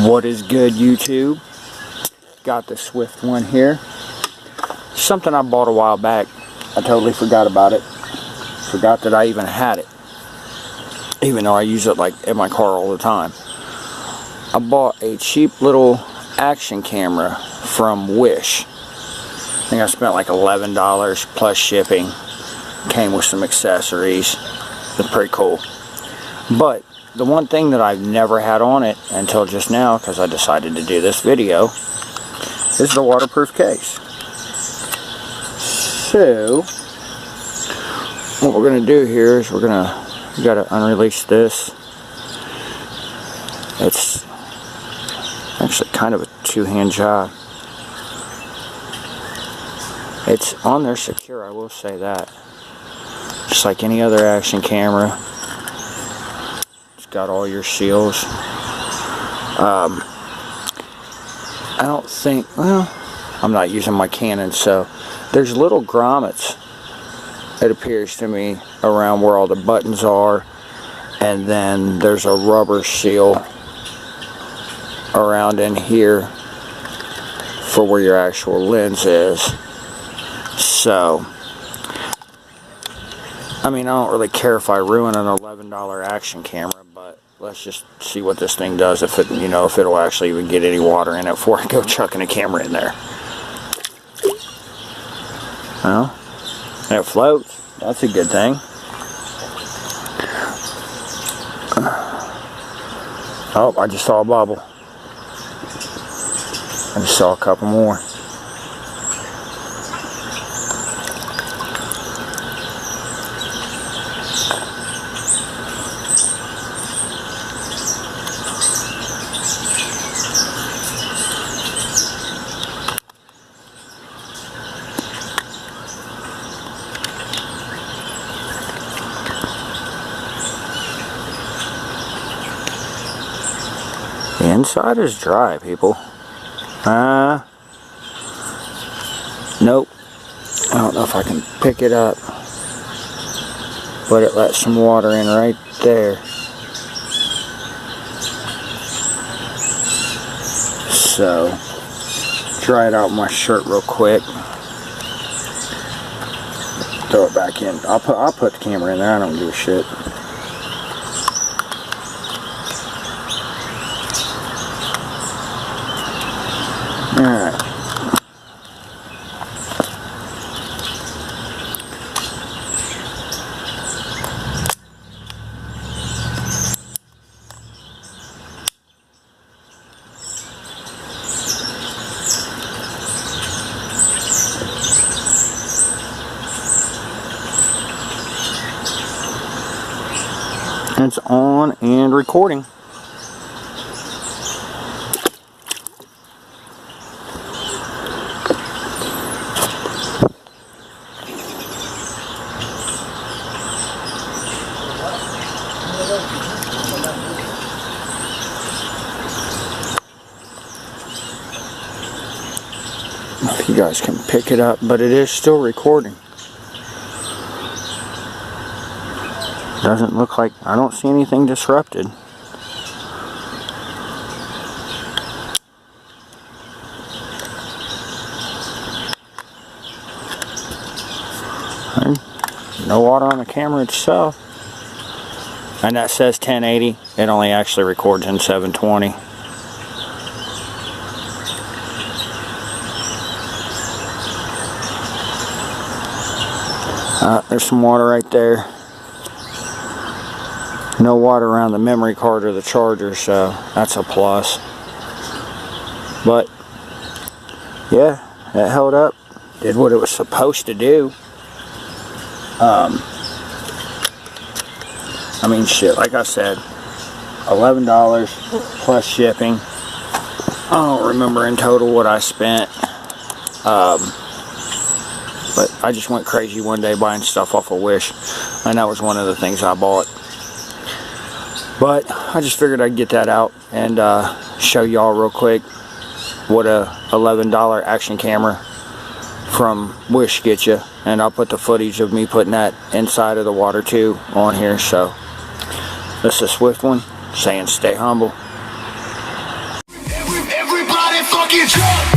What is good, YouTube? Got the Swift one here. Something I bought a while back. I totally forgot about it. Forgot that I even had it. Even though I use it like in my car all the time. I bought a cheap little action camera from Wish. I think I spent like $11 plus shipping. Came with some accessories. It's pretty cool. But the one thing that I've never had on it until just now, because I decided to do this video, is the waterproof case. So, what we're going to do here is we got to unrelease this. It's actually kind of a two-hand job. It's on there secure, I will say that. Just like any other action camera. Got all your seals. I don't think, well, I'm not using my Canon, so there's little grommets, it appears to me, around where all the buttons are, and then there's a rubber seal around in here for where your actual lens is. So I mean, I don't really care if I ruin an $11 action camera, but let's just see what this thing does, if it, you know, if it'll actually even get any water in it before I go chucking a camera in there. Well, it floats. That's a good thing. Oh, I just saw a bubble. I just saw a couple more. The inside is dry, people. Nope. I don't know if I can pick it up. But it lets some water in right there. So, dry it out with my shirt real quick. Throw it back in. I'll put the camera in there. I don't give a shit. Alright. It's on and recording. If you guys can pick it up, but it is still recording. Doesn't look like, I don't see anything disrupted. No water on the camera itself. And that says 1080. It only actually records in 720. There's some water right there. No water around the memory card or the charger, so that's a plus. But yeah, it held up. Did what it was supposed to do. I mean, shit, like I said, $11 plus shipping. I don't remember in total what I spent. But I just went crazy one day buying stuff off of Wish, and that was one of the things I bought. But I just figured I'd get that out and show y'all real quick what a $11 action camera from Wish gets you. And I'll put the footage of me putting that inside of the water too on here. So this is a Swift one saying stay humble. get drunk.